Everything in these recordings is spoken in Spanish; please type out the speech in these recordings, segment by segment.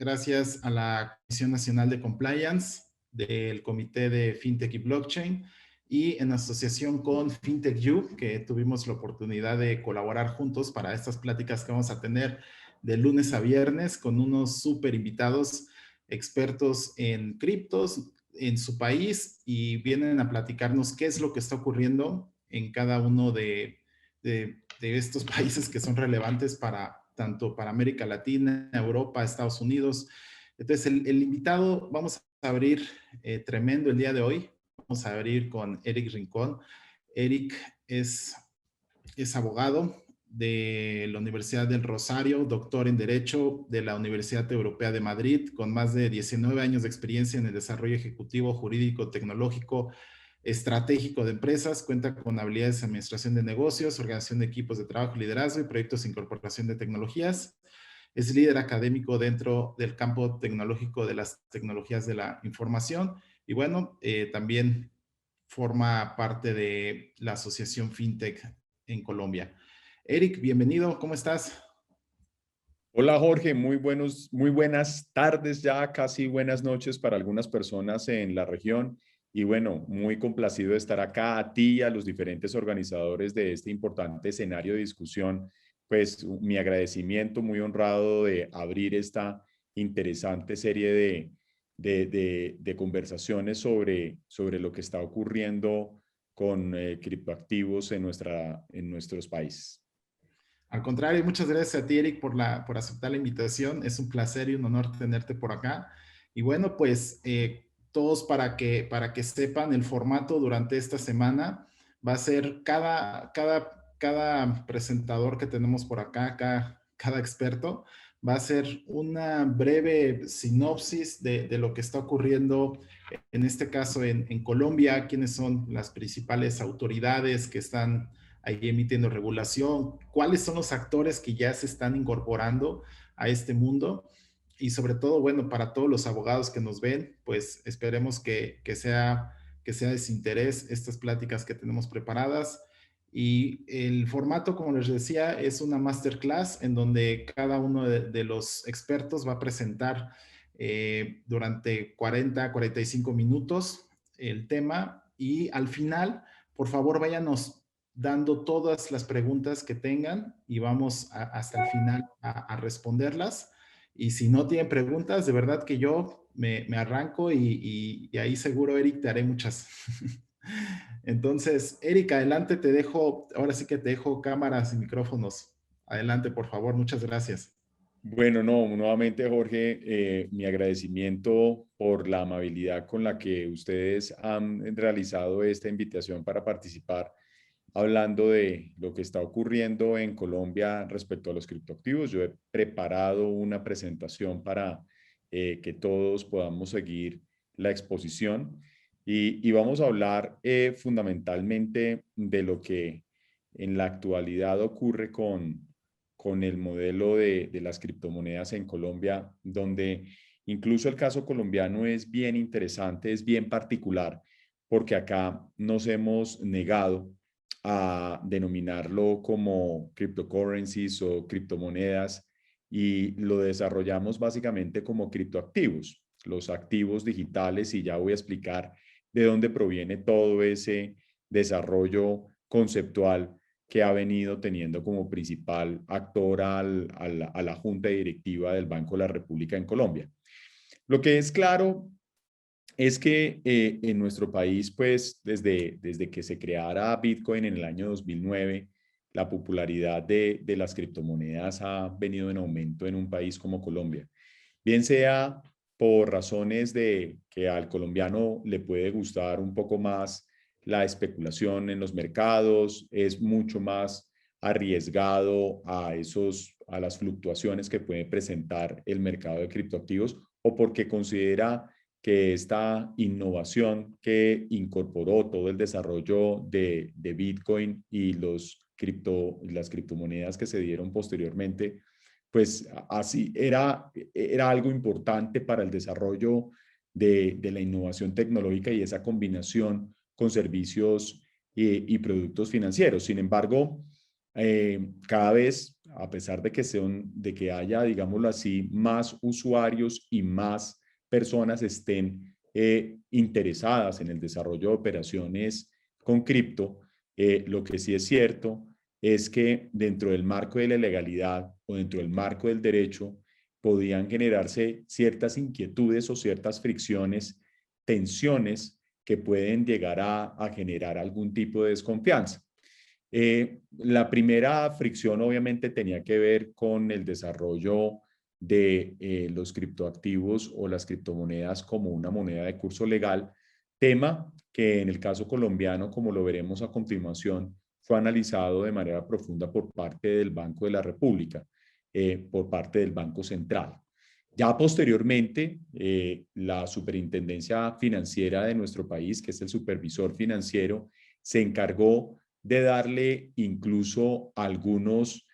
gracias a la Comisión Nacional de Compliance del Comité de FinTech y Blockchain y en asociación con FinTech que tuvimos la oportunidad de colaborar juntos para estas pláticas que vamos a tener de lunes a viernes con unos súper invitados expertos en criptos en su país y vienen a platicarnos qué es lo que está ocurriendo en cada uno de estos países que son relevantes para tanto para América Latina, Europa, Estados Unidos. Entonces, el invitado, vamos a abrir tremendo el día de hoy. Vamos a abrir con Eric Rincón. Eric es abogado de la Universidad del Rosario, doctor en Derecho de la Universidad Europea de Madrid, con más de 19 años de experiencia en el desarrollo ejecutivo, jurídico, tecnológico, estratégico de empresas, cuenta con habilidades de administración de negocios, organización de equipos de trabajo, liderazgo y proyectos de incorporación de tecnologías. Es líder académico dentro del campo tecnológico de las tecnologías de la información y bueno, también forma parte de la Asociación FinTech en Colombia. Eric, bienvenido, ¿cómo estás? Hola Jorge, muy buenas tardes ya, casi buenas noches para algunas personas en la región. Y bueno, muy complacido de estar acá a ti y a los diferentes organizadores de este importante escenario de discusión. Pues mi agradecimiento, muy honrado de abrir esta interesante serie de conversaciones sobre lo que está ocurriendo con criptoactivos en nuestros países. Al contrario, muchas gracias a ti, Eric, por aceptar la invitación. Es un placer y un honor tenerte por acá. Y bueno, pues todos para que sepan el formato durante esta semana va a ser cada presentador que tenemos por acá, cada experto, va a ser una breve sinopsis de lo que está ocurriendo, en este caso en Colombia, quiénes son las principales autoridades que están ahí emitiendo regulación, cuáles son los actores que ya se están incorporando a este mundo y sobre todo, bueno, para todos los abogados que nos ven, pues esperemos que sea de su interés estas pláticas que tenemos preparadas. Y el formato, como les decía, es una masterclass en donde cada uno de los expertos va a presentar durante 45 minutos el tema y al final, por favor, váyanos dando todas las preguntas que tengan y vamos hasta el final a responderlas. Y si no tienen preguntas, de verdad que yo me arranco y ahí seguro, Eric, te haré muchas. Entonces, Eric, adelante, te dejo, ahora sí que te dejo cámaras y micrófonos. Adelante, por favor, muchas gracias. Bueno, no, nuevamente Jorge, mi agradecimiento por la amabilidad con la que ustedes han realizado esta invitación para participar hablando de lo que está ocurriendo en Colombia respecto a los criptoactivos. Yo he preparado una presentación para que todos podamos seguir la exposición y vamos a hablar fundamentalmente de lo que en la actualidad ocurre con el modelo de las criptomonedas en Colombia, donde incluso el caso colombiano es bien interesante, es bien particular, porque acá nos hemos negado a denominarlo como cryptocurrencies o criptomonedas y lo desarrollamos básicamente como criptoactivos, los activos digitales, y ya voy a explicar de dónde proviene todo ese desarrollo conceptual que ha venido teniendo como principal actor a la Junta Directiva del Banco de la República en Colombia. Lo que es claro es que en nuestro país, pues desde que se creara Bitcoin en el año 2009, la popularidad de las criptomonedas ha venido en aumento en un país como Colombia. Bien sea por razones de que al colombiano le puede gustar un poco más la especulación en los mercados, es mucho más arriesgado a las fluctuaciones que puede presentar el mercado de criptoactivos, o porque considera que esta innovación que incorporó todo el desarrollo de Bitcoin y las criptomonedas que se dieron posteriormente, pues así era algo importante para el desarrollo de la innovación tecnológica y esa combinación con servicios y productos financieros. Sin embargo, cada vez, a pesar de que haya, digámoslo así, más usuarios y más personas estén interesadas en el desarrollo de operaciones con cripto, lo que sí es cierto es que dentro del marco de la legalidad o dentro del marco del derecho podían generarse ciertas inquietudes o ciertas fricciones, tensiones que pueden llegar a generar algún tipo de desconfianza. La primera fricción obviamente tenía que ver con el desarrollo de los criptoactivos o las criptomonedas como una moneda de curso legal, tema que en el caso colombiano, como lo veremos a continuación, fue analizado de manera profunda por parte del Banco de la República, por parte del Banco Central. Ya posteriormente, la Superintendencia Financiera de nuestro país, que es el supervisor financiero, se encargó de darle incluso algunas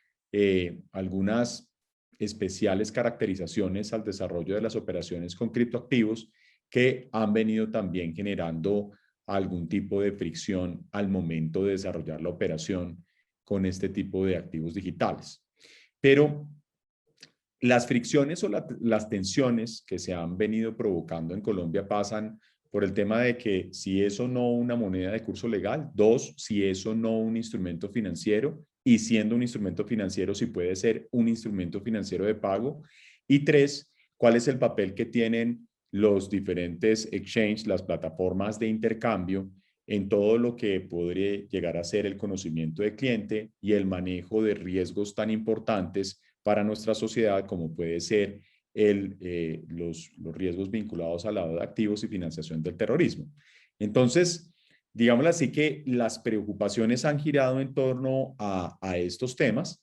especiales caracterizaciones al desarrollo de las operaciones con criptoactivos que han venido también generando algún tipo de fricción al momento de desarrollar la operación con este tipo de activos digitales. Pero las fricciones o las tensiones que se han venido provocando en Colombia pasan por el tema de que si es o no una moneda de curso legal, dos, si es o no un instrumento financiero, y siendo un instrumento financiero, si puede ser un instrumento financiero de pago, y tres, cuál es el papel que tienen los diferentes exchanges, las plataformas de intercambio, en todo lo que podría llegar a ser el conocimiento del cliente y el manejo de riesgos tan importantes para nuestra sociedad como puede ser los riesgos vinculados al lado de activos y financiación del terrorismo. Entonces, digámoslo así que las preocupaciones han girado en torno a estos temas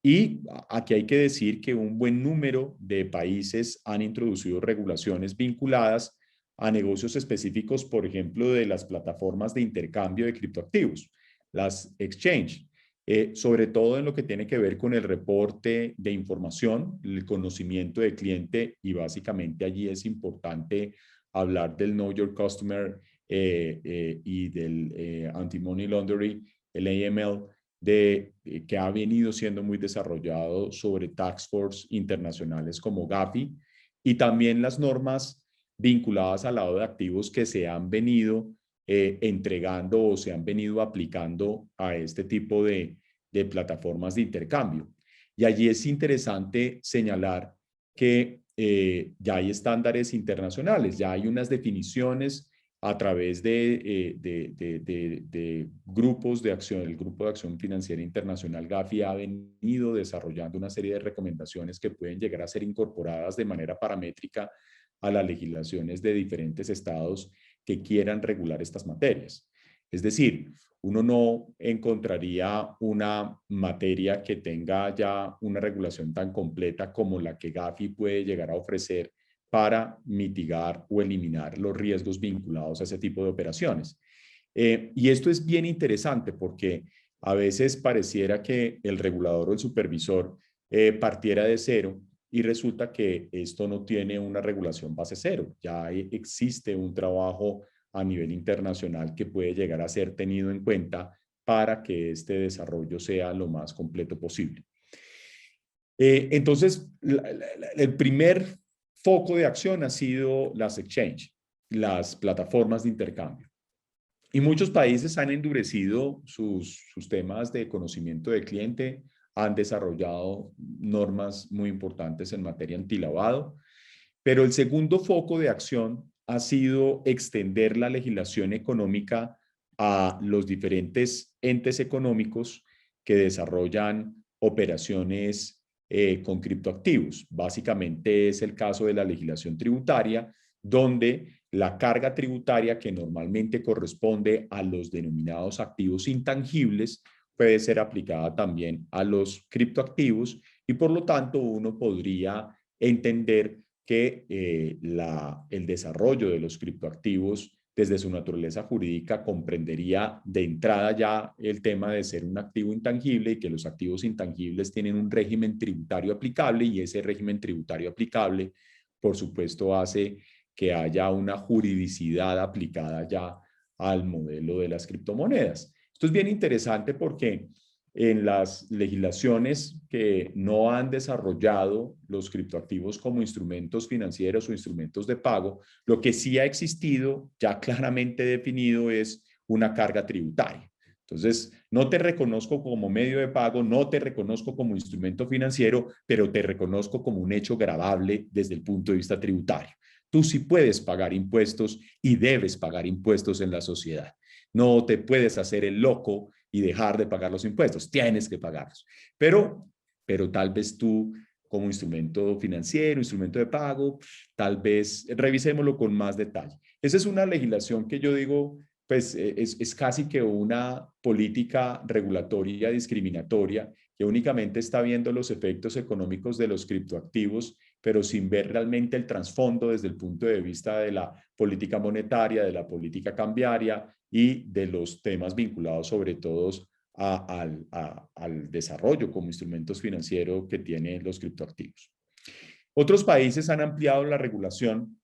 y aquí hay que decir que un buen número de países han introducido regulaciones vinculadas a negocios específicos, por ejemplo, de las plataformas de intercambio de criptoactivos, las exchange, sobre todo en lo que tiene que ver con el reporte de información, el conocimiento del cliente y básicamente allí es importante hablar del Know Your Customer y del Anti-Money Laundering, el AML, que ha venido siendo muy desarrollado sobre task force internacionales como Gafi y también las normas vinculadas al lado de activos que se han venido entregando o se han venido aplicando a este tipo de plataformas de intercambio. Y allí es interesante señalar que ya hay estándares internacionales, ya hay unas definiciones a través de grupos de acción. El Grupo de Acción Financiera Internacional, GAFI, ha venido desarrollando una serie de recomendaciones que pueden llegar a ser incorporadas de manera paramétrica a las legislaciones de diferentes estados que quieran regular estas materias. Es decir, uno no encontraría una materia que tenga ya una regulación tan completa como la que GAFI puede llegar a ofrecer para mitigar o eliminar los riesgos vinculados a ese tipo de operaciones. Y esto es bien interesante porque a veces pareciera que el regulador o el supervisor partiera de cero y resulta que esto no tiene una regulación base cero. Ya existe un trabajo a nivel internacional que puede llegar a ser tenido en cuenta para que este desarrollo sea lo más completo posible. Entonces, el primer foco de acción ha sido las exchange, las plataformas de intercambio. Y muchos países han endurecido sus temas de conocimiento del cliente, han desarrollado normas muy importantes en materia antilavado, pero el segundo foco de acción ha sido extender la legislación económica a los diferentes entes económicos que desarrollan operaciones con criptoactivos. Básicamente es el caso de la legislación tributaria, donde la carga tributaria que normalmente corresponde a los denominados activos intangibles puede ser aplicada también a los criptoactivos y por lo tanto uno podría entender que el desarrollo de los criptoactivos desde su naturaleza jurídica comprendería de entrada ya el tema de ser un activo intangible y que los activos intangibles tienen un régimen tributario aplicable y ese régimen tributario aplicable, por supuesto, hace que haya una juridicidad aplicada ya al modelo de las criptomonedas. Esto es bien interesante porque en las legislaciones que no han desarrollado los criptoactivos como instrumentos financieros o instrumentos de pago, lo que sí ha existido ya claramente definido es una carga tributaria. Entonces, no te reconozco como medio de pago, no te reconozco como instrumento financiero, pero te reconozco como un hecho gravable desde el punto de vista tributario. Tú sí puedes pagar impuestos y debes pagar impuestos en la sociedad. No te puedes hacer el loco y dejar de pagar los impuestos. Tienes que pagarlos. Pero tal vez tú, como instrumento financiero, instrumento de pago, tal vez revisémoslo con más detalle. Esa es una legislación que yo digo, pues es casi que una política regulatoria discriminatoria que únicamente está viendo los efectos económicos de los criptoactivos, pero sin ver realmente el trasfondo desde el punto de vista de la política monetaria, de la política cambiaria y de los temas vinculados sobre todo al desarrollo como instrumentos financieros que tienen los criptoactivos. Otros países han ampliado la regulación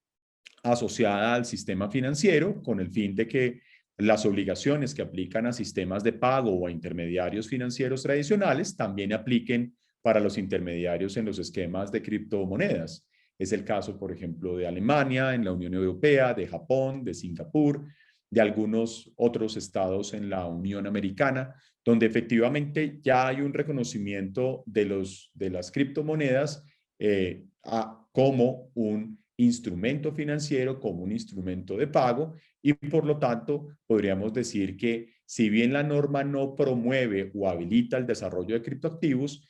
asociada al sistema financiero con el fin de que las obligaciones que aplican a sistemas de pago o a intermediarios financieros tradicionales también apliquen para los intermediarios en los esquemas de criptomonedas. Es el caso, por ejemplo, de Alemania, en la Unión Europea, de Japón, de Singapur, de algunos otros estados en la Unión Americana, donde efectivamente ya hay un reconocimiento de las criptomonedas como un instrumento financiero, como un instrumento de pago, y por lo tanto podríamos decir que si bien la norma no promueve o habilita el desarrollo de criptoactivos,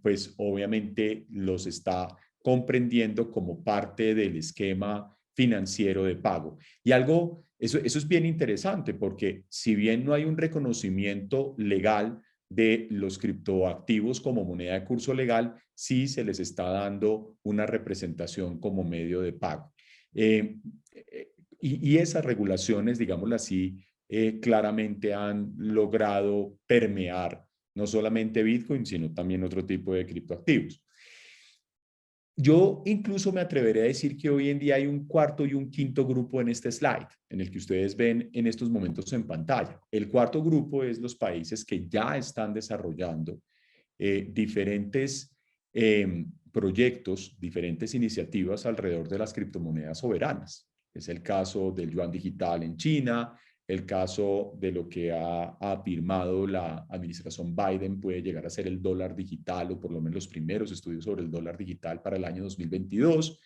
pues obviamente los está comprendiendo como parte del esquema financiero de pago. Y eso es bien interesante porque si bien no hay un reconocimiento legal de los criptoactivos como moneda de curso legal, sí se les está dando una representación como medio de pago. Eh, y esas regulaciones, digámoslo así, claramente han logrado permear no solamente Bitcoin, sino también otro tipo de criptoactivos. Yo incluso me atreveré a decir que hoy en día hay un cuarto y un quinto grupo en este slide, en el que ustedes ven en estos momentos en pantalla. El cuarto grupo es los países que ya están desarrollando diferentes proyectos, diferentes iniciativas alrededor de las criptomonedas soberanas. Es el caso del yuan digital en China, el caso de lo que ha afirmado la administración Biden puede llegar a ser el dólar digital, o por lo menos los primeros estudios sobre el dólar digital para el año 2022,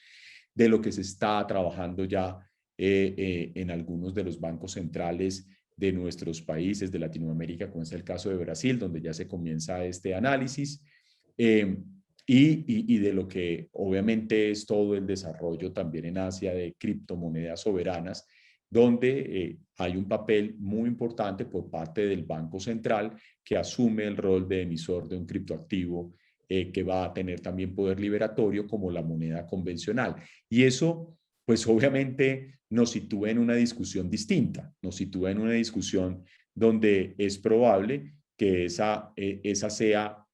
de lo que se está trabajando ya en algunos de los bancos centrales de nuestros países de Latinoamérica, como es el caso de Brasil, donde ya se comienza este análisis, y de lo que obviamente es todo el desarrollo también en Asia de criptomonedas soberanas, donde hay un papel muy importante por parte del Banco Central que asume el rol de emisor de un criptoactivo que va a tener también poder liberatorio como la moneda convencional. Y eso, pues obviamente nos sitúa en una discusión distinta, nos sitúa en una discusión donde es probable que esa sea,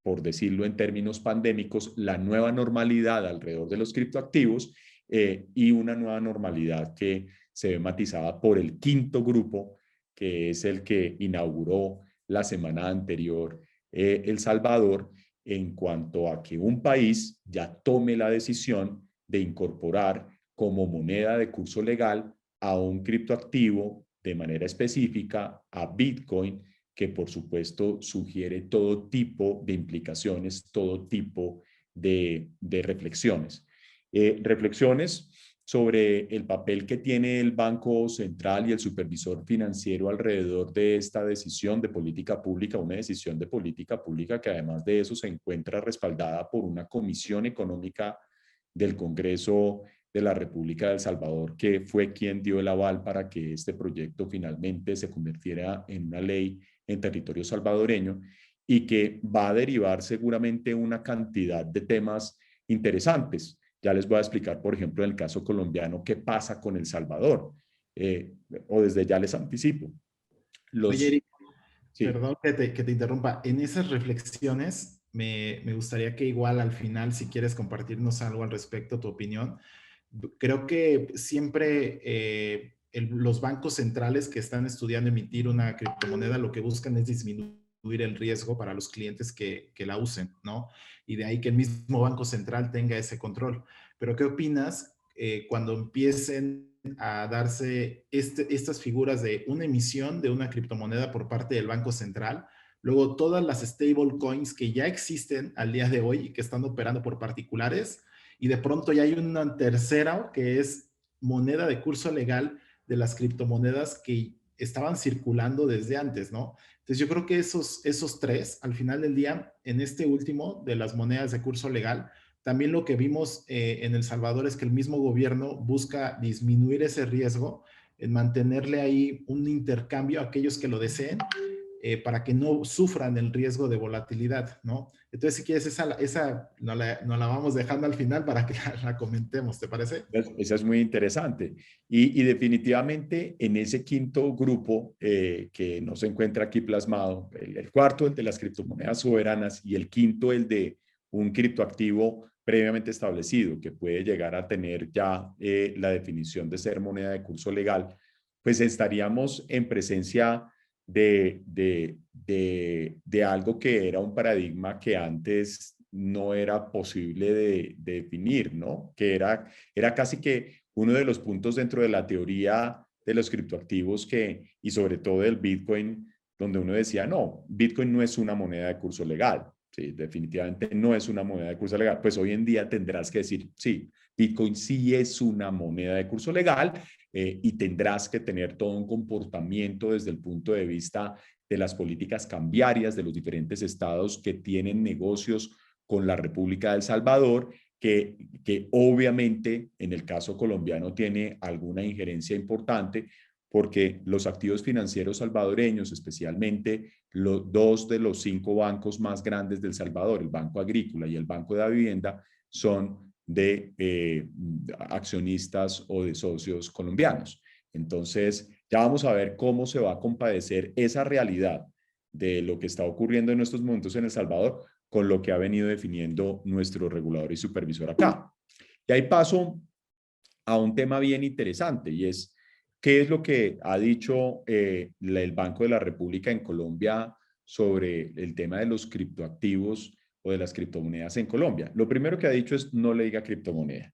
por decirlo en términos pandémicos, la nueva normalidad alrededor de los criptoactivos y una nueva normalidad que se ve matizada por el quinto grupo, que es el que inauguró la semana anterior El Salvador, en cuanto a que un país ya tome la decisión de incorporar como moneda de curso legal a un criptoactivo de manera específica a Bitcoin, que por supuesto sugiere todo tipo de implicaciones, todo tipo de reflexiones. Reflexiones sobre el papel que tiene el Banco Central y el supervisor financiero alrededor de esta decisión de política pública, una decisión de política pública que además de eso se encuentra respaldada por una comisión económica del Congreso de la República de El Salvador, que fue quien dio el aval para que este proyecto finalmente se convirtiera en una ley en territorio salvadoreño y que va a derivar seguramente una cantidad de temas interesantes. Ya les voy a explicar, por ejemplo, en el caso colombiano, qué pasa con El Salvador, o desde ya les anticipo. Oye, Eric, Sí. perdón que te interrumpa. En esas reflexiones me gustaría que igual al final, si quieres compartirnos algo al respecto, tu opinión, creo que siempre los bancos centrales que están estudiando emitir una criptomoneda lo que buscan es disminuir el riesgo para los clientes que la usen, ¿no? Y de ahí que el mismo Banco Central tenga ese control. Pero ¿qué opinas cuando empiecen a darse estas figuras de una emisión de una criptomoneda por parte del Banco Central? Luego, todas las stable coins que ya existen al día de hoy y que están operando por particulares, y de pronto ya hay una tercera que es moneda de curso legal de las criptomonedas que estaban circulando desde antes, ¿no? Entonces yo creo que esos tres, al final del día, en este último de las monedas de curso legal, también lo que vimos en El Salvador es que el mismo gobierno busca disminuir ese riesgo, en mantenerle ahí un intercambio a aquellos que lo deseen, para que no sufran el riesgo de volatilidad, ¿no? Entonces, si quieres, esa no la vamos dejando al final para que la comentemos, ¿te parece? Esa es muy interesante. Y definitivamente en ese quinto grupo que no se encuentra aquí plasmado, el cuarto, el de las criptomonedas soberanas, y el quinto, el de un criptoactivo previamente establecido, que puede llegar a tener ya la definición de ser moneda de curso legal, pues estaríamos en presencia de algo que era un paradigma que antes no era posible de definir, ¿no? Que era casi que uno de los puntos dentro de la teoría de los criptoactivos y sobre todo del Bitcoin, donde uno decía, no, Bitcoin no es una moneda de curso legal. Sí, definitivamente no es una moneda de curso legal. Pues hoy en día tendrás que decir, sí, Bitcoin sí es una moneda de curso legal, y tendrás que tener todo un comportamiento desde el punto de vista de las políticas cambiarias de los diferentes estados que tienen negocios con la República de El Salvador, que obviamente en el caso colombiano tiene alguna injerencia importante, porque los activos financieros salvadoreños, especialmente los dos de los 5 bancos más grandes del Salvador, el Banco Agrícola y el Banco de la Vivienda, son de accionistas o de socios colombianos. Entonces, ya vamos a ver cómo se va a compadecer esa realidad de lo que está ocurriendo en estos momentos en El Salvador con lo que ha venido definiendo nuestro regulador y supervisor acá. Y ahí paso a un tema bien interesante, y es qué es lo que ha dicho el Banco de la República en Colombia sobre el tema de los criptoactivos o de las criptomonedas en Colombia. Lo primero que ha dicho es no le diga criptomoneda.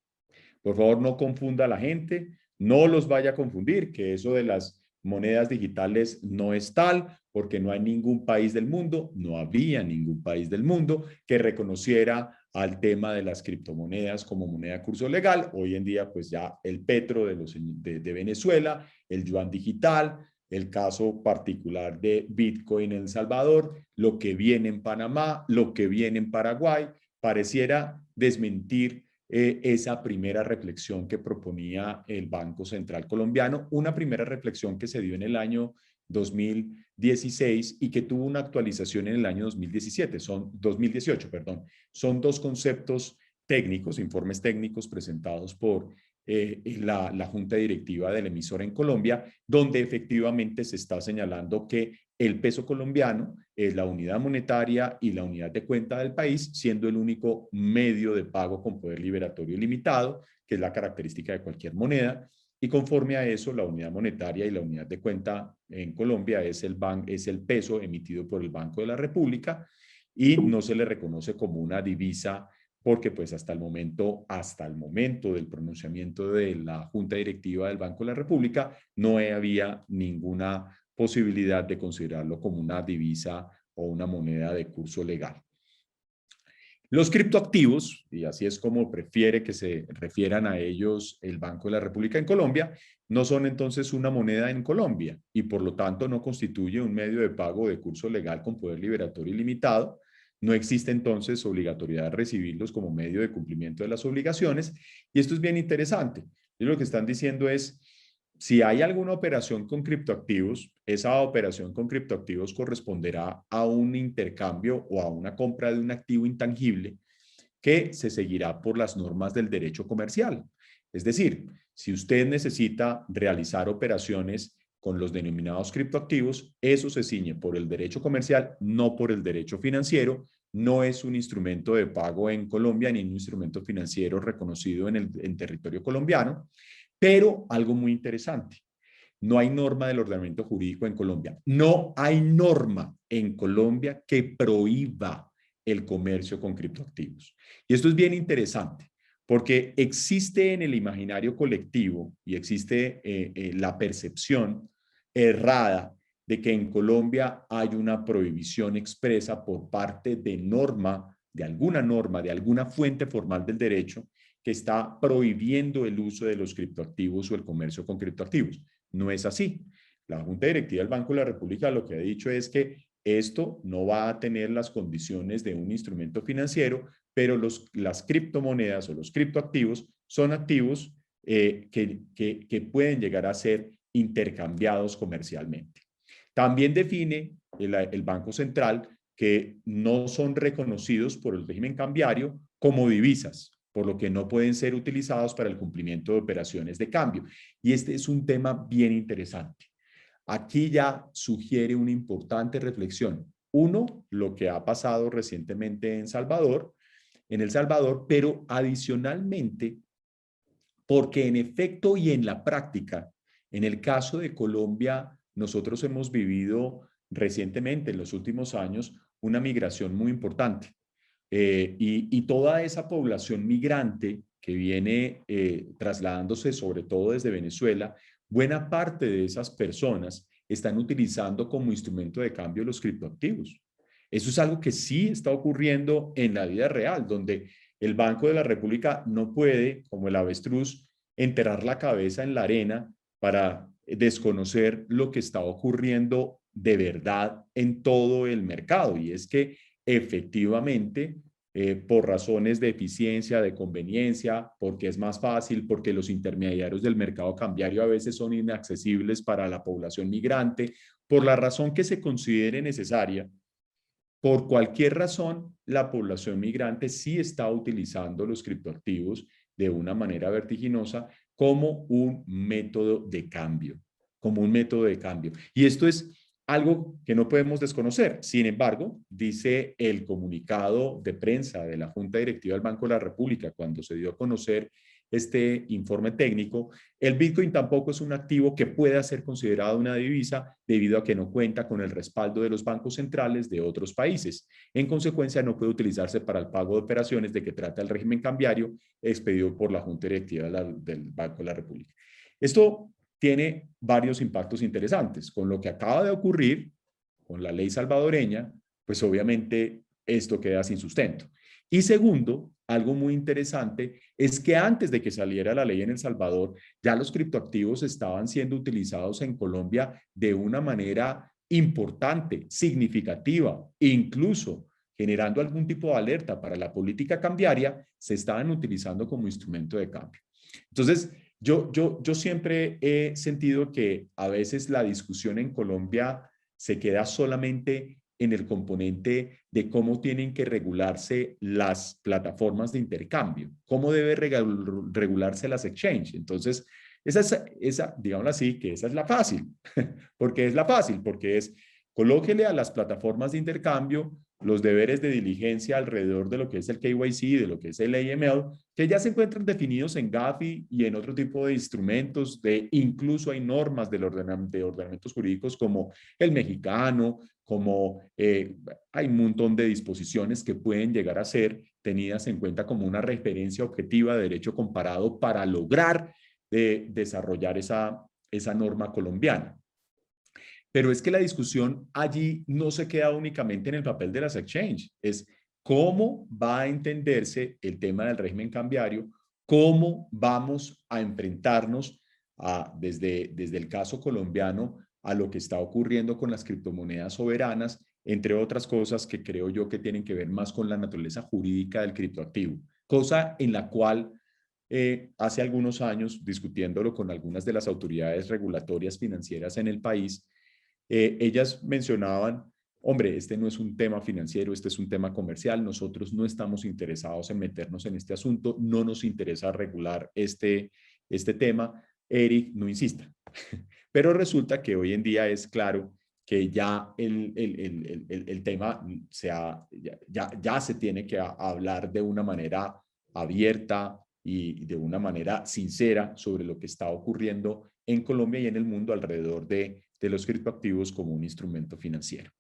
Por favor, no confunda a la gente, no los vaya a confundir, que eso de las monedas digitales no es tal, porque no hay ningún país del mundo, no había ningún país del mundo que reconociera al tema de las criptomonedas como moneda de curso legal. Hoy en día, pues ya el petro de Venezuela, el yuan digital, el caso particular de Bitcoin en El Salvador, lo que viene en Panamá, lo que viene en Paraguay, pareciera desmentir esa primera reflexión que proponía el Banco Central Colombiano, una primera reflexión que se dio en el año 2016 y que tuvo una actualización en el año 2018, perdón. Son dos conceptos técnicos, informes técnicos presentados por la Junta Directiva del emisor en Colombia, donde efectivamente se está señalando que el peso colombiano es la unidad monetaria y la unidad de cuenta del país, siendo el único medio de pago con poder liberatorio ilimitado, que es la característica de cualquier moneda. Y conforme a eso, la unidad monetaria y la unidad de cuenta en Colombia es el peso emitido por el Banco de la República, y no se le reconoce como una divisa porque pues hasta el momento del pronunciamiento de la Junta Directiva del Banco de la República no había ninguna posibilidad de considerarlo como una divisa o una moneda de curso legal. Los criptoactivos, y así es como prefiere que se refieran a ellos el Banco de la República en Colombia, no son entonces una moneda en Colombia y por lo tanto no constituye un medio de pago de curso legal con poder liberatorio ilimitado. No existe entonces obligatoriedad de recibirlos como medio de cumplimiento de las obligaciones. Y esto es bien interesante. Y lo que están diciendo es, si hay alguna operación con criptoactivos, esa operación con criptoactivos corresponderá a un intercambio o a una compra de un activo intangible que se seguirá por las normas del derecho comercial. Es decir, si usted necesita realizar operaciones con los denominados criptoactivos, eso se ciñe por el derecho comercial, no por el derecho financiero. No es un instrumento de pago en Colombia ni un instrumento financiero reconocido en territorio colombiano. Pero algo muy interesante, No hay norma del ordenamiento jurídico en Colombia. No hay norma en Colombia que prohíba el comercio con criptoactivos. Y esto es bien interesante, porque existe en el imaginario colectivo y existe la percepción errada de que en Colombia hay una prohibición expresa por parte de norma, de alguna fuente formal del derecho que está prohibiendo el uso de los criptoactivos o el comercio con criptoactivos. No es así. La Junta Directiva del Banco de la República lo que ha dicho es que esto no va a tener las condiciones de un instrumento financiero, pero las criptomonedas o los criptoactivos son activos que pueden llegar a ser intercambiados comercialmente. También define el Banco Central que no son reconocidos por el régimen cambiario como divisas, por lo que no pueden ser utilizados para el cumplimiento de operaciones de cambio. Y este es un tema bien interesante. Aquí ya sugiere una importante reflexión. Uno, lo que ha pasado recientemente en El Salvador, pero adicionalmente, porque en efecto y en la práctica, en el caso de Colombia, nosotros hemos vivido recientemente, en los últimos años, una migración muy importante. Y toda esa población migrante que viene trasladándose sobre todo desde Venezuela, buena parte de esas personas están utilizando como instrumento de cambio los criptoactivos. Eso es algo que sí está ocurriendo en la vida real, donde el Banco de la República no puede, como el avestruz, enterrar la cabeza en la arena para desconocer lo que está ocurriendo de verdad en todo el mercado. Y es que efectivamente, por razones de eficiencia, de conveniencia, porque es más fácil, porque los intermediarios del mercado cambiario a veces son inaccesibles para la población migrante, por la razón que se considere necesaria, por cualquier razón, la población migrante sí está utilizando los criptoactivos de una manera vertiginosa como un método de cambio, como un método de cambio. Y esto es algo que no podemos desconocer. Sin embargo, dice el comunicado de prensa de la Junta Directiva del Banco de la República cuando se dio a conocer este informe técnico, el Bitcoin tampoco es un activo que pueda ser considerado una divisa debido a que no cuenta con el respaldo de los bancos centrales de otros países. En consecuencia, no puede utilizarse para el pago de operaciones de que trata el régimen cambiario expedido por la Junta Directiva del Banco de la República. Esto tiene varios impactos interesantes. Con lo que acaba de ocurrir con la ley salvadoreña, pues obviamente esto queda sin sustento. Y segundo, algo muy interesante es que antes de que saliera la ley en El Salvador, ya los criptoactivos estaban siendo utilizados en Colombia de una manera importante, significativa, incluso generando algún tipo de alerta para la política cambiaria, se estaban utilizando como instrumento de cambio. Entonces, yo siempre he sentido que a veces la discusión en Colombia se queda solamente en el componente de cómo tienen que regularse las plataformas de intercambio, cómo debe regularse las exchanges. Entonces, digámoslo así, que esa es la fácil. ¿Por qué es la fácil? Porque es colóquele a las plataformas de intercambio los deberes de diligencia alrededor de lo que es el KYC, de lo que es el AML, que ya se encuentran definidos en GAFI y en otro tipo de instrumentos, incluso hay normas de ordenamientos jurídicos como el mexicano, como hay un montón de disposiciones que pueden llegar a ser tenidas en cuenta como una referencia objetiva de derecho comparado para lograr desarrollar esa norma colombiana. Pero es que la discusión allí no se queda únicamente en el papel de las exchanges, es cómo va a entenderse el tema del régimen cambiario, cómo vamos a enfrentarnos desde el caso colombiano a lo que está ocurriendo con las criptomonedas soberanas, entre otras cosas que creo yo que tienen que ver más con la naturaleza jurídica del criptoactivo, cosa en la cual hace algunos años, discutiéndolo con algunas de las autoridades regulatorias financieras en el país, ellas mencionaban, hombre, este no es un tema financiero, este es un tema comercial, nosotros no estamos interesados en meternos en este asunto, no nos interesa regular este tema, Eric, no insista. Pero resulta que hoy en día es claro que ya el tema ya se tiene que hablar de una manera abierta, y de una manera sincera sobre lo que está ocurriendo en Colombia y en el mundo alrededor de los criptoactivos como un instrumento financiero.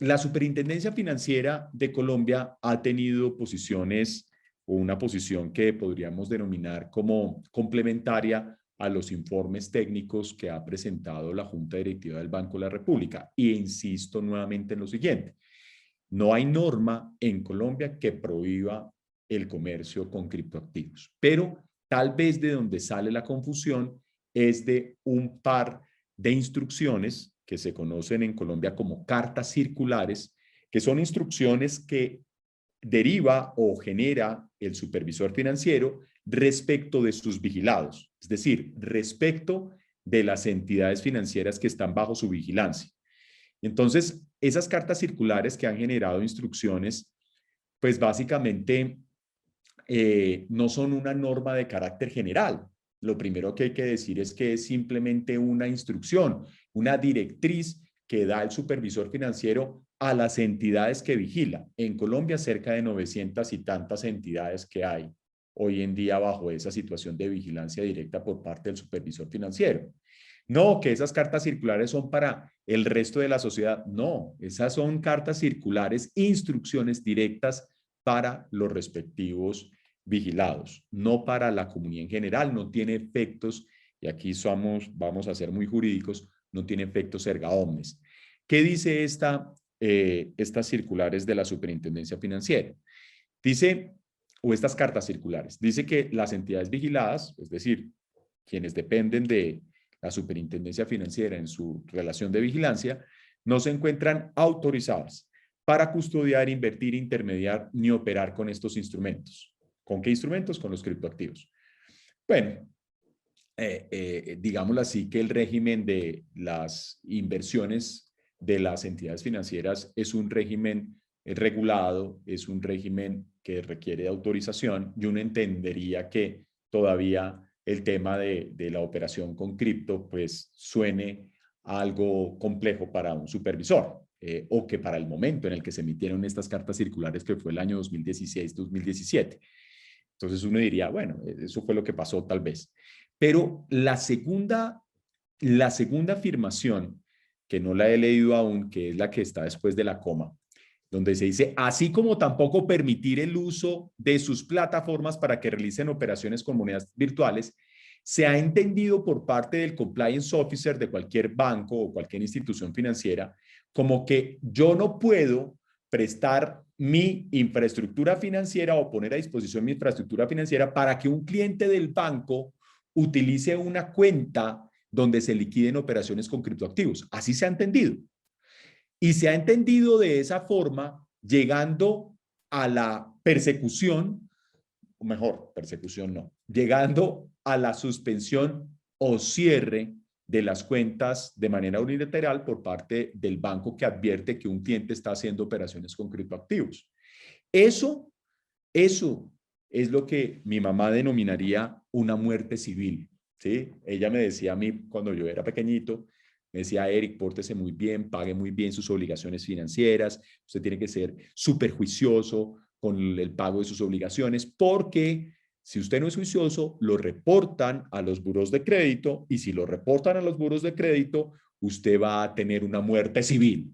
La Superintendencia Financiera de Colombia ha tenido posiciones o una posición que podríamos denominar como complementaria a los informes técnicos que ha presentado la Junta Directiva del Banco de la República. Y insisto nuevamente en lo siguiente: no hay norma en Colombia que prohíba el comercio con criptoactivos, pero tal vez de donde sale la confusión es de un par de instrucciones que se conocen en Colombia como cartas circulares, que son instrucciones que deriva o genera el supervisor financiero respecto de sus vigilados, es decir, respecto de las entidades financieras que están bajo su vigilancia. Entonces, esas cartas circulares que han generado instrucciones, pues básicamente no son una norma de carácter general. Lo primero que hay que decir es que es simplemente una instrucción, una directriz que da el supervisor financiero a las entidades que vigila. En Colombia, cerca de 900 y tantas entidades que hay hoy en día bajo esa situación de vigilancia directa por parte del supervisor financiero. No, que esas cartas circulares son para el resto de la sociedad. No, esas son cartas circulares, instrucciones directas para los respectivos vigilados, no para la comunidad en general, no tiene efectos, y aquí vamos a ser muy jurídicos, no tiene efectos erga omnes. ¿Qué dice estas circulares de la Superintendencia Financiera? Dice, o estas cartas circulares, dice que las entidades vigiladas, es decir, quienes dependen de la Superintendencia Financiera en su relación de vigilancia, no se encuentran autorizadas para custodiar, invertir, intermediar ni operar con estos instrumentos. ¿Con qué instrumentos? Con los criptoactivos. Bueno, digámoslo así, que el régimen de las inversiones de las entidades financieras es un régimen regulado, es un régimen que requiere de autorización, y uno entendería que todavía el tema de la operación con cripto pues suene algo complejo para un supervisor, o que para el momento en el que se emitieron estas cartas circulares, que fue el año 2016-2017. Entonces uno diría, bueno, eso fue lo que pasó tal vez. Pero la segunda afirmación, que no la he leído aún, que es la que está después de la coma, donde se dice, así como tampoco permitir el uso de sus plataformas para que realicen operaciones con monedas virtuales, se ha entendido por parte del compliance officer de cualquier banco o cualquier institución financiera como que yo no puedo prestar mi infraestructura financiera o poner a disposición mi infraestructura financiera para que un cliente del banco utilice una cuenta donde se liquiden operaciones con criptoactivos. Así se ha entendido. Y se ha entendido de esa forma, llegando a la persecución, o mejor, persecución no, llegando a la suspensión o cierre de las cuentas de manera unilateral por parte del banco que advierte que un cliente está haciendo operaciones con criptoactivos. Eso es lo que mi mamá denominaría una muerte civil, ¿sí? Ella me decía a mí cuando yo era pequeñito, me decía, Eric, pórtese muy bien, pague muy bien sus obligaciones financieras, usted tiene que ser súper juicioso con el pago de sus obligaciones, porque si usted no es juicioso, lo reportan a los buros de crédito, y si lo reportan a los buros de crédito, usted va a tener una muerte civil.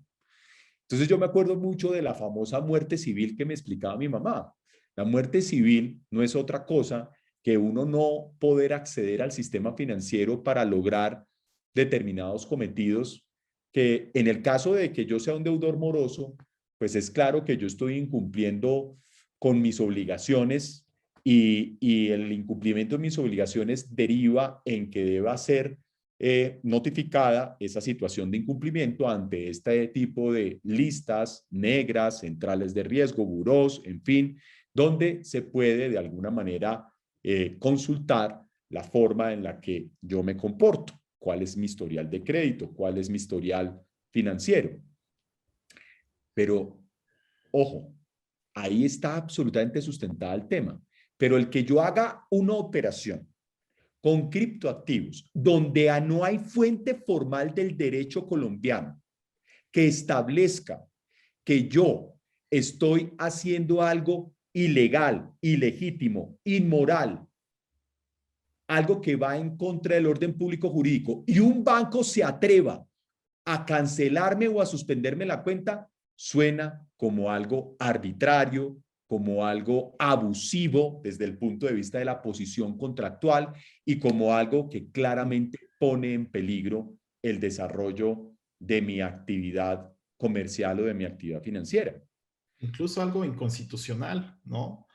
Entonces yo me acuerdo mucho de la famosa muerte civil que me explicaba mi mamá. La muerte civil no es otra cosa que uno no poder acceder al sistema financiero para lograr determinados cometidos, que en el caso de que yo sea un deudor moroso, pues es claro que yo estoy incumpliendo con mis obligaciones, y el incumplimiento de mis obligaciones deriva en que deba ser notificada esa situación de incumplimiento ante este tipo de listas negras, centrales de riesgo, burós, en fin, donde se puede de alguna manera consultar la forma en la que yo me comporto, cuál es mi historial de crédito, cuál es mi historial financiero. Pero, ojo, ahí está absolutamente sustentada el tema. Pero el que yo haga una operación con criptoactivos donde no hay fuente formal del derecho colombiano que establezca que yo estoy haciendo algo ilegal, ilegítimo, inmoral, algo que va en contra del orden público jurídico, y un banco se atreva a cancelarme o a suspenderme la cuenta, suena como algo arbitrario, como algo abusivo desde el punto de vista de la posición contractual y como algo que claramente pone en peligro el desarrollo de mi actividad comercial o de mi actividad financiera. Incluso algo inconstitucional, ¿no?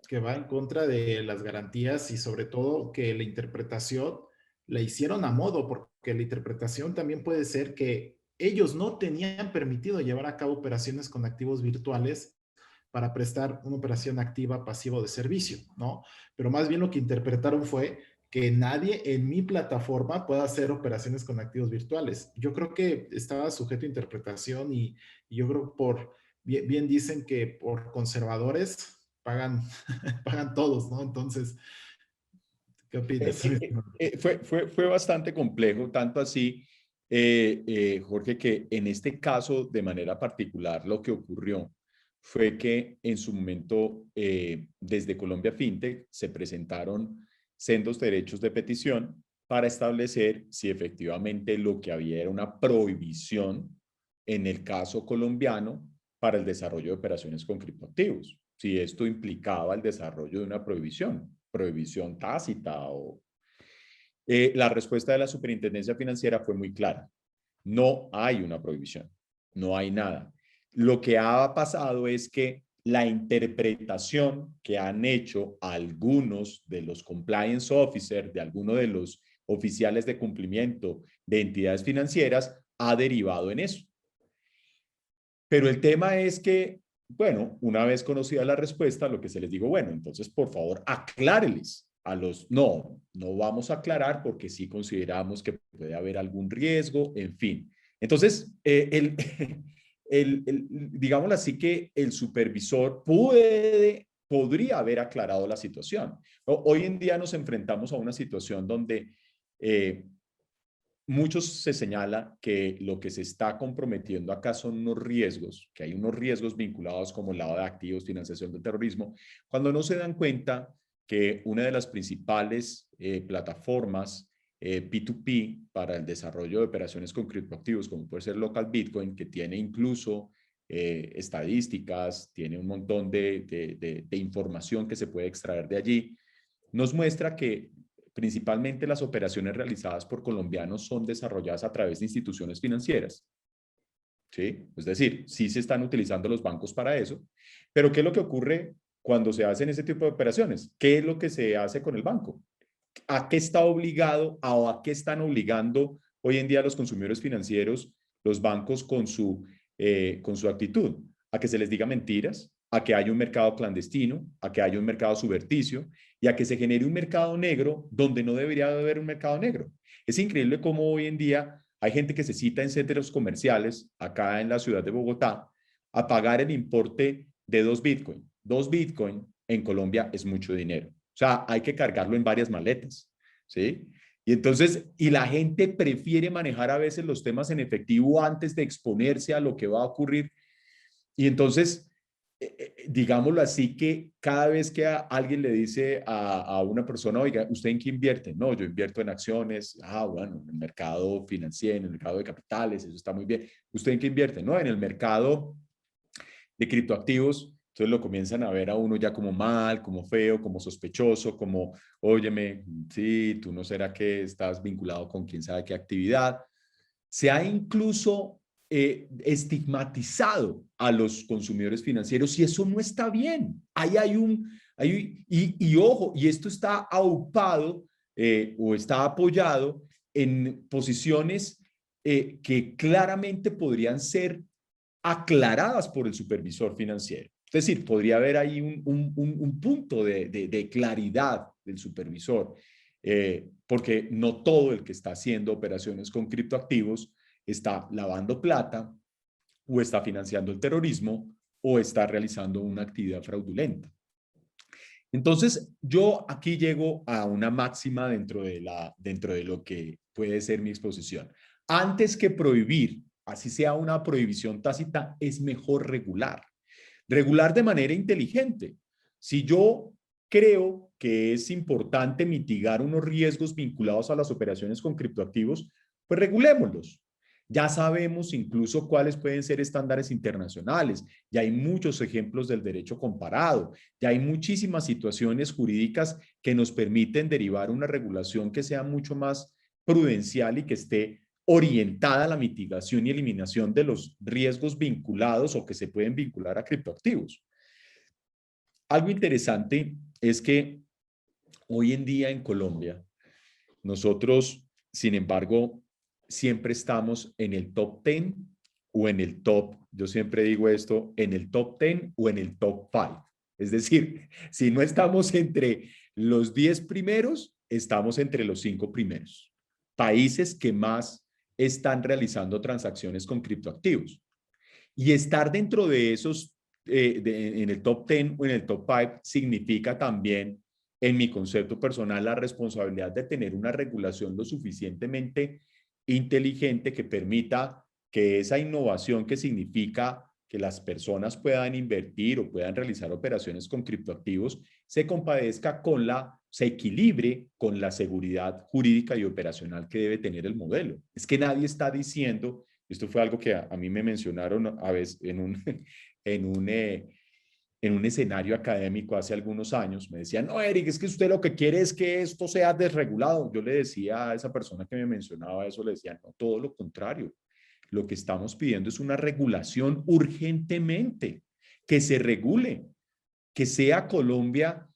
Que va en contra de las garantías y sobre todo que la interpretación la hicieron a modo, porque la interpretación también puede ser que ellos no tenían permitido llevar a cabo operaciones con activos virtuales para prestar una operación activa pasiva de servicio, ¿no? Pero más bien lo que interpretaron fue que nadie en mi plataforma pueda hacer operaciones con activos virtuales. Yo creo que estaba sujeto a interpretación y yo creo bien dicen que por conservadores pagan, pagan todos, ¿no? Entonces, ¿qué opinas? Fue bastante complejo, tanto así, Jorge, que en este caso de manera particular lo que ocurrió fue que en su momento desde Colombia FinTech se presentaron sendos derechos de petición para establecer si efectivamente lo que había era una prohibición en el caso colombiano para el desarrollo de operaciones con criptoactivos, si esto implicaba el desarrollo de una prohibición tácita o... la respuesta de la Superintendencia Financiera fue muy clara. No hay una prohibición, no hay nada. Lo que ha pasado es que la interpretación que han hecho algunos de los compliance officers, de algunos de los oficiales de cumplimiento de entidades financieras, ha derivado en eso. Pero el tema es que, bueno, una vez conocida la respuesta, lo que se les digo, bueno, entonces por favor acláreles a los, no vamos a aclarar porque sí consideramos que puede haber algún riesgo, en fin. Entonces, digámoslo así que el supervisor podría haber aclarado la situación. Hoy en día nos enfrentamos a una situación donde muchos se señala que lo que se está comprometiendo acá son unos riesgos, que hay unos riesgos vinculados como el lavado de activos, financiación del terrorismo, cuando no se dan cuenta que una de las principales plataformas P2P para el desarrollo de operaciones con criptoactivos, como puede ser Local Bitcoin, que tiene incluso estadísticas, tiene un montón de información que se puede extraer de allí, nos muestra que principalmente las operaciones realizadas por colombianos son desarrolladas a través de instituciones financieras. ¿Sí? Es decir, sí se están utilizando los bancos para eso, pero ¿qué es lo que ocurre cuando se hacen ese tipo de operaciones? ¿Qué es lo que se hace con el banco? ¿A qué está obligado o a qué están obligando hoy en día los consumidores financieros, los bancos con su actitud? A que se les diga mentiras, a que haya un mercado clandestino, a que haya un mercado subverticio y a que se genere un mercado negro donde no debería haber un mercado negro. Es increíble cómo hoy en día hay gente que se cita en centros comerciales, acá en la ciudad de Bogotá, a pagar el importe de 2 Bitcoin. 2 Bitcoin en Colombia es mucho dinero. O sea, hay que cargarlo en varias maletas, ¿sí? Y entonces, y la gente prefiere manejar a veces los temas en efectivo antes de exponerse a lo que va a ocurrir. Y entonces, digámoslo así, que cada vez que alguien le dice a una persona, oiga, ¿usted en qué invierte? No, yo invierto en acciones. Ah, bueno, en el mercado financiero, en el mercado de capitales, eso está muy bien. ¿Usted en qué invierte? No, en el mercado de criptoactivos. Entonces lo comienzan a ver a uno ya como mal, como feo, como sospechoso, como, óyeme, sí, tú no será que estás vinculado con quién sabe qué actividad. Se ha incluso estigmatizado a los consumidores financieros y eso no está bien. Ahí hay y ojo, y esto está aupado o está apoyado en posiciones que claramente podrían ser aclaradas por el supervisor financiero. Es decir, podría haber ahí un punto de claridad del supervisor, porque no todo el que está haciendo operaciones con criptoactivos está lavando plata o está financiando el terrorismo o está realizando una actividad fraudulenta. Entonces, yo aquí llego a una máxima dentro de lo que puede ser mi exposición. Antes que prohibir, así sea una prohibición tácita, es mejor regular. Regular de manera inteligente. Si yo creo que es importante mitigar unos riesgos vinculados a las operaciones con criptoactivos, pues regulémoslos. Ya sabemos incluso cuáles pueden ser estándares internacionales, ya hay muchos ejemplos del derecho comparado, ya hay muchísimas situaciones jurídicas que nos permiten derivar una regulación que sea mucho más prudencial y que esté orientada a la mitigación y eliminación de los riesgos vinculados o que se pueden vincular a criptoactivos. Algo interesante es que hoy en día en Colombia, nosotros, sin embargo, siempre estamos en el top 10 o en el top, yo siempre digo esto, en el top 10 o en el top 5. Es decir, si no estamos entre los 10 primeros, estamos entre los 5 primeros. Países que más están realizando transacciones con criptoactivos. Y estar dentro de esos, en el top 10 o en el top 5, significa también, en mi concepto personal, la responsabilidad de tener una regulación lo suficientemente inteligente que permita que esa innovación que significa que las personas puedan invertir o puedan realizar operaciones con criptoactivos se compadezca con se equilibre con la seguridad jurídica y operacional que debe tener el modelo. Es que nadie está diciendo, esto fue algo que a mí me mencionaron a veces en un escenario académico hace algunos años, me decían, no, Eric, es que usted lo que quiere es que esto sea desregulado. Yo le decía a esa persona que me mencionaba eso, le decía, no, todo lo contrario. Lo que estamos pidiendo es una regulación urgentemente, que se regule, que sea Colombia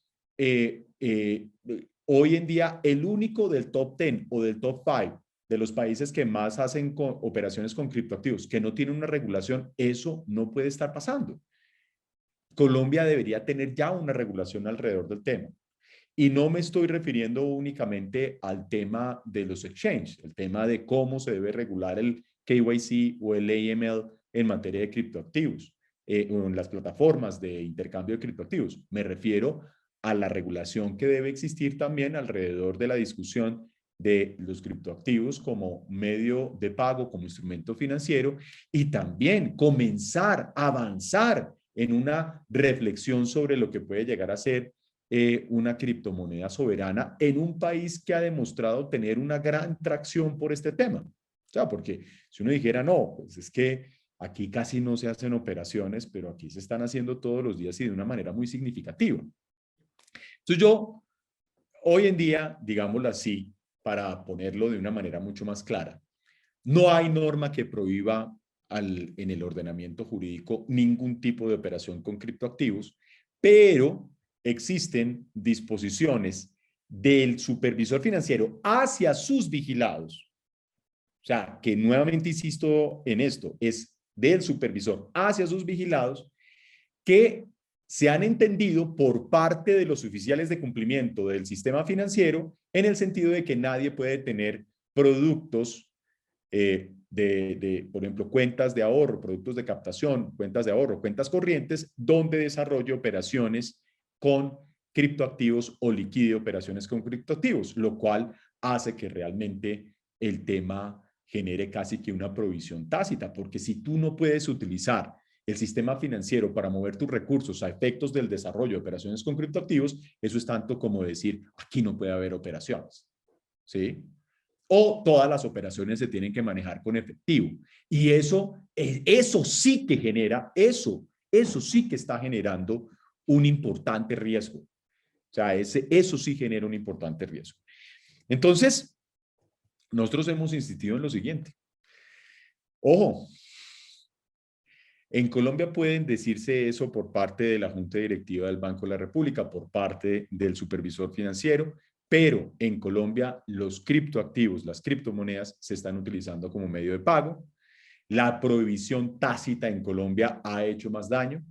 hoy en día el único del top 10 o del top 5 de los países que más hacen operaciones con criptoactivos, que no tienen una regulación. Eso no puede estar pasando. Colombia debería tener ya una regulación alrededor del tema. Y no me estoy refiriendo únicamente al tema de los exchanges, el tema de cómo se debe regular el KYC o el AML en materia de criptoactivos, o en las plataformas de intercambio de criptoactivos. Me refiero a la regulación que debe existir también alrededor de la discusión de los criptoactivos como medio de pago, como instrumento financiero, y también comenzar a avanzar en una reflexión sobre lo que puede llegar a ser una criptomoneda soberana en un país que ha demostrado tener una gran tracción por este tema. O sea, porque si uno dijera, no, pues es que aquí casi no se hacen operaciones, pero aquí se están haciendo todos los días y de una manera muy significativa. Entonces yo, hoy en día, digámoslo así, para ponerlo de una manera mucho más clara, no hay norma que prohíba en el ordenamiento jurídico ningún tipo de operación con criptoactivos, pero existen disposiciones del supervisor financiero hacia sus vigilados. O sea, que nuevamente insisto en esto, es del supervisor hacia sus vigilados que se han entendido por parte de los oficiales de cumplimiento del sistema financiero en el sentido de que nadie puede tener productos por ejemplo, cuentas de ahorro, productos de captación, cuentas de ahorro, cuentas corrientes, donde desarrolle operaciones con criptoactivos o liquide operaciones con criptoactivos, lo cual hace que realmente el tema genere casi que una provisión tácita, porque si tú no puedes utilizar el sistema financiero para mover tus recursos a efectos del desarrollo de operaciones con criptoactivos, eso es tanto como decir, aquí no puede haber operaciones, ¿sí? O todas las operaciones se tienen que manejar con efectivo. Y eso sí que genera, eso sí que está generando un importante riesgo. O sea, eso sí genera un importante riesgo. Entonces, nosotros hemos insistido en lo siguiente. Ojo, en Colombia pueden decirse eso por parte de la Junta Directiva del Banco de la República, por parte del supervisor financiero, pero en Colombia los criptoactivos, las criptomonedas, se están utilizando como medio de pago. La prohibición tácita en Colombia ha hecho más daño.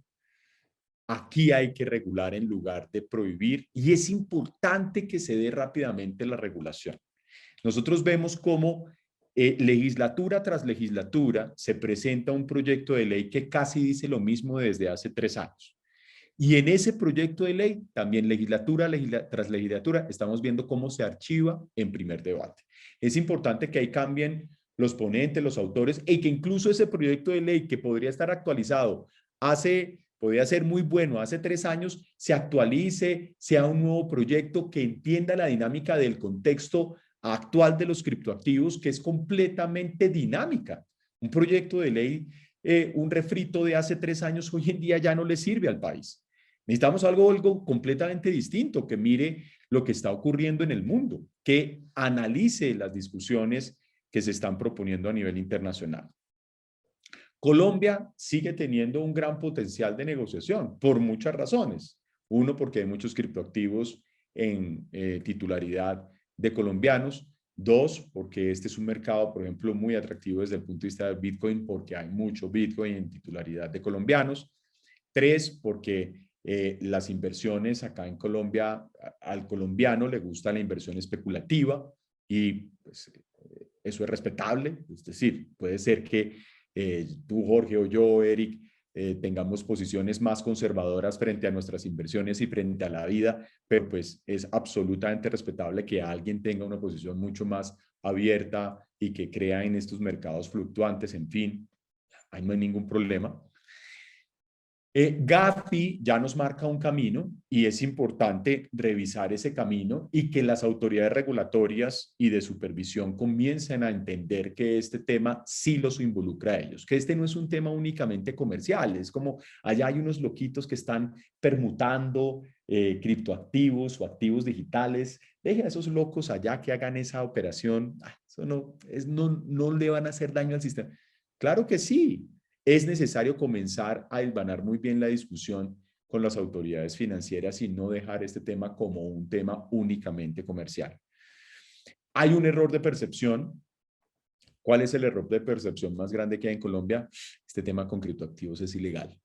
Aquí hay que regular en lugar de prohibir y es importante que se dé rápidamente la regulación. Nosotros vemos cómo legislatura tras legislatura se presenta un proyecto de ley que casi dice lo mismo desde hace 3 años. Y en ese proyecto de ley, también legislatura tras legislatura, estamos viendo cómo se archiva en primer debate. Es importante que ahí cambien los ponentes, los autores, y que incluso ese proyecto de ley que podría estar actualizado hace podía ser muy bueno hace 3 años, se actualice, sea un nuevo proyecto que entienda la dinámica del contexto actual de los criptoactivos, que es completamente dinámica. Un proyecto de ley, un refrito de hace 3 años, hoy en día ya no le sirve al país. Necesitamos algo completamente distinto, que mire lo que está ocurriendo en el mundo, que analice las discusiones que se están proponiendo a nivel internacional. Colombia sigue teniendo un gran potencial de negociación por muchas razones. Uno, porque hay muchos criptoactivos en titularidad de colombianos. Dos, porque este es un mercado, por ejemplo, muy atractivo desde el punto de vista del Bitcoin, porque hay mucho Bitcoin en titularidad de colombianos. Tres, porque las inversiones acá en Colombia, al colombiano le gusta la inversión especulativa y pues, eso es respetable. Es decir, puede ser que tú, Jorge, o yo, Eric, tengamos posiciones más conservadoras frente a nuestras inversiones y frente a la vida, pero pues es absolutamente respetable que alguien tenga una posición mucho más abierta y que crea en estos mercados fluctuantes, en fin, ahí no hay ningún problema. Gafi ya nos marca un camino y es importante revisar ese camino y que las autoridades regulatorias y de supervisión comiencen a entender que este tema sí los involucra a ellos, que este no es un tema únicamente comercial, es como allá hay unos loquitos que están permutando criptoactivos o activos digitales, deje a esos locos allá que hagan esa operación, eso no le van a hacer daño al sistema. Claro que sí. Es necesario comenzar a hilvanar muy bien la discusión con las autoridades financieras y no dejar este tema como un tema únicamente comercial. Hay un error de percepción. ¿Cuál es el error de percepción más grande que hay en Colombia? Este tema con criptoactivos es ilegal.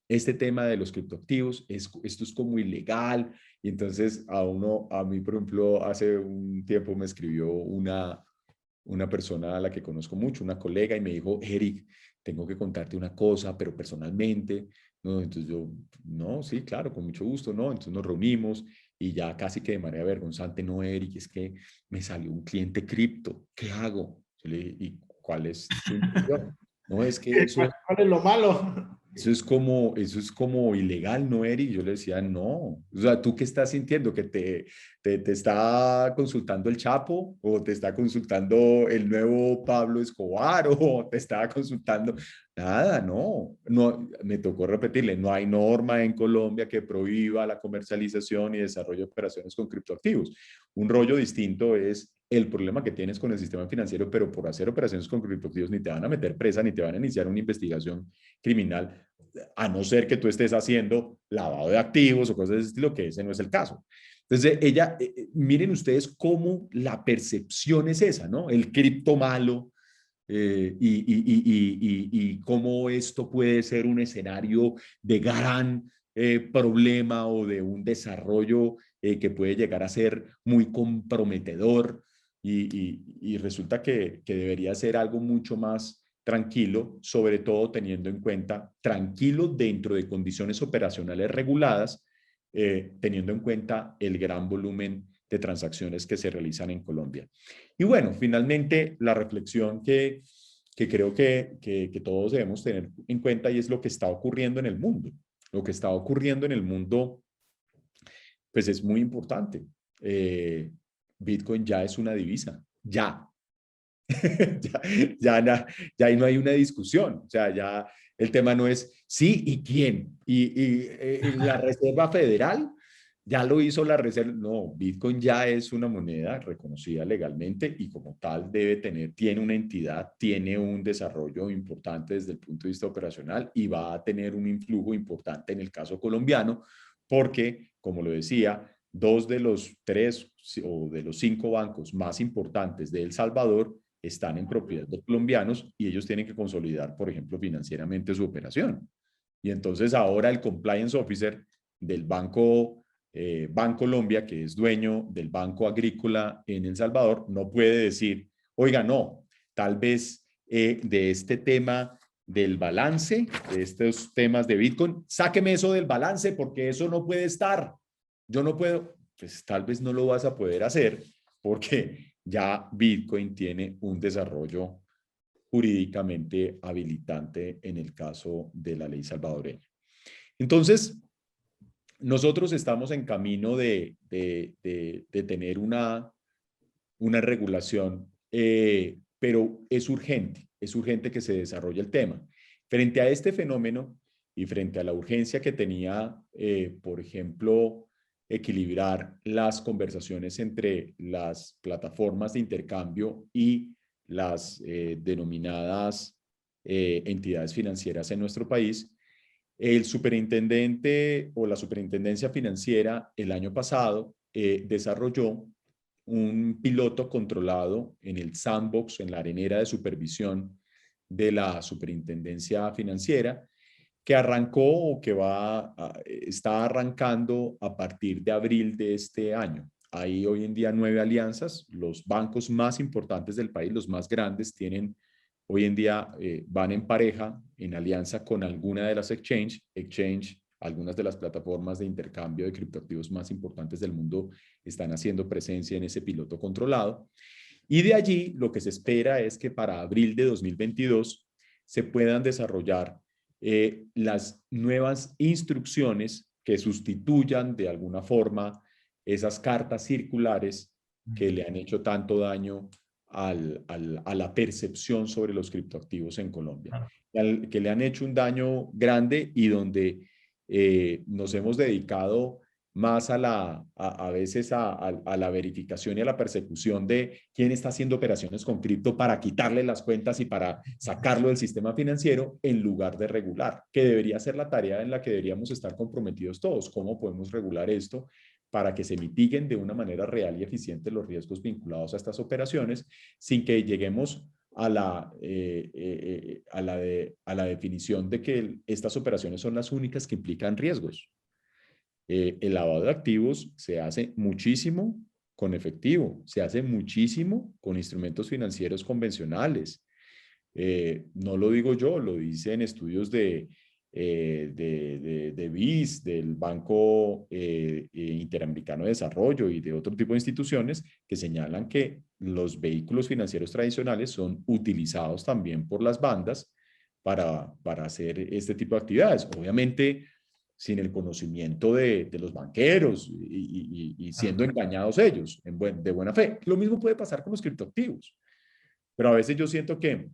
Este tema de los criptoactivos, esto es como ilegal. Y entonces a mí, por ejemplo, hace un tiempo me escribió una persona a la que conozco mucho, una colega, y me dijo, Eric, tengo que contarte una cosa, pero personalmente, ¿no? Entonces yo, no, sí, claro, con mucho gusto, ¿no? Entonces nos reunimos y ya casi que de manera vergonzante, no, Eric, es que me salió un cliente cripto, ¿qué hago? Yo le dije, ¿y cuál es tu intención? No, es que ¿Cuál es lo malo? eso es como ilegal, ¿no, Eric? Yo le decía, no. O sea, ¿tú qué estás sintiendo? ¿Que te está consultando el Chapo? ¿O te está consultando el nuevo Pablo Escobar? ¿O te estaba consultando? Nada, no. No, me tocó repetirle, no hay norma en Colombia que prohíba la comercialización y desarrollo de operaciones con criptoactivos. Un rollo distinto es el problema que tienes con el sistema financiero, pero por hacer operaciones con criptoactivos ni te van a meter presa, ni te van a iniciar una investigación criminal, a no ser que tú estés haciendo lavado de activos o cosas de ese estilo, que ese no es el caso. Entonces, miren ustedes cómo la percepción es esa, ¿no? El cripto malo, y cómo esto puede ser un escenario de gran problema o de un desarrollo que puede llegar a ser muy comprometedor y resulta que debería ser algo mucho más tranquilo, sobre todo teniendo en cuenta, tranquilo dentro de condiciones operacionales reguladas, teniendo en cuenta el gran volumen de transacciones que se realizan en Colombia. Y bueno, finalmente la reflexión que creo que todos debemos tener en cuenta y es lo que está ocurriendo en el mundo. Lo que está ocurriendo en el mundo, pues es muy importante. Bitcoin ya es una divisa, ya. Ya ahí no hay una discusión. O sea, ya el tema no es sí y quién. Y la Reserva Federal ya lo hizo la Reserva. No, Bitcoin ya es una moneda reconocida legalmente y como tal tiene una entidad, tiene un desarrollo importante desde el punto de vista operacional y va a tener un influjo importante en el caso colombiano porque, como lo decía, 2 de los 3 o de los 5 bancos más importantes de El Salvador están en propiedad de colombianos y ellos tienen que consolidar, por ejemplo, financieramente su operación. Y entonces ahora el compliance officer del Banco Bancolombia, que es dueño del Banco Agrícola en El Salvador, no puede decir, oiga, no, tal vez de este tema del balance, de estos temas de Bitcoin, sáqueme eso del balance porque eso no puede estar. Yo no puedo, pues tal vez no lo vas a poder hacer porque ya Bitcoin tiene un desarrollo jurídicamente habilitante en el caso de la ley salvadoreña. Entonces, nosotros estamos en camino de tener una regulación, pero es urgente que se desarrolle el tema. Frente a este fenómeno y frente a la urgencia que tenía, por ejemplo, equilibrar las conversaciones entre las plataformas de intercambio y las denominadas entidades financieras en nuestro país, el superintendente o la superintendencia financiera el año pasado desarrolló un piloto controlado en el sandbox, en la arenera de supervisión de la superintendencia financiera, que arrancó o que está arrancando a partir de abril de este año. Hay hoy en día 9 alianzas. Los bancos más importantes del país, los más grandes, tienen hoy en día, van en pareja, en alianza con alguna de las exchange, algunas de las plataformas de intercambio de criptoactivos más importantes del mundo están haciendo presencia en ese piloto controlado. Y de allí lo que se espera es que para abril de 2022 se puedan desarrollar las nuevas instrucciones que sustituyan de alguna forma esas cartas circulares que le han hecho tanto daño a la percepción sobre los criptoactivos en Colombia, que le han hecho un daño grande y donde nos hemos dedicado más a veces a la verificación y a la persecución de quién está haciendo operaciones con cripto para quitarle las cuentas y para sacarlo del sistema financiero en lugar de regular, que debería ser la tarea en la que deberíamos estar comprometidos todos. ¿Cómo podemos regular esto para que se mitiguen de una manera real y eficiente los riesgos vinculados a estas operaciones sin que lleguemos a la definición de que estas operaciones son las únicas que implican riesgos? El lavado de activos se hace muchísimo con efectivo, se hace muchísimo con instrumentos financieros convencionales. No lo digo yo, lo dicen estudios de BIS, del Banco Interamericano de Desarrollo y de otro tipo de instituciones que señalan que los vehículos financieros tradicionales son utilizados también por las bandas para hacer este tipo de actividades. Obviamente, sin el conocimiento de los banqueros y siendo engañados ellos de buena fe. Lo mismo puede pasar con los criptoactivos, pero a veces yo siento que